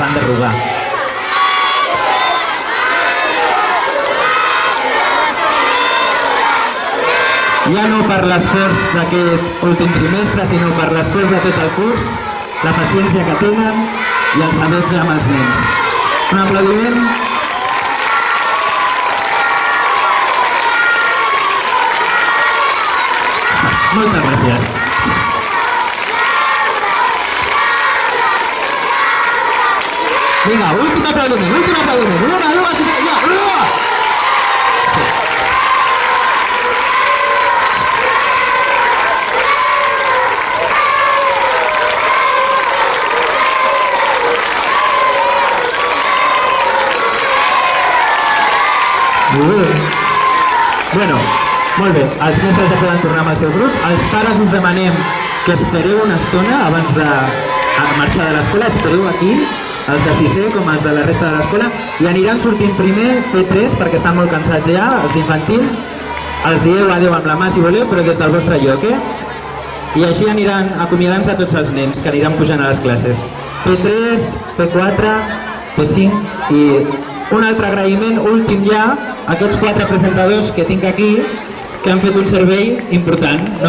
enderrogar. Ja no per l'esforç d'aquest últim trimestre, sinó per l'esforç de tot el curs, la paciència que tenen i el saber fer amb els nens. Un aplaudiment. Moltes gràcies. Vinga, últim aplaudiment, últim aplaudiment. Una, dues, tres, ja, una! Sí. Bueno, molt bé, els mestres ja poden tornar amb el seu grup. Els pares us demanem que espereu una estona abans de marxar de l'escola. Espereu aquí, els de sisè com els de la resta de l'escola, i aniran sortint primer P3 perquè estan molt cansats ja, els d'infantil. Els dieu adeu amb la mà si voleu, però des del vostre lloc, I així aniran acomiadant-se tots els nens que aniran pujant a les classes. P3, P4, P5 i un altre agraïment últim ja a aquests 4 presentadors que tinc aquí que han fet un servei important, no?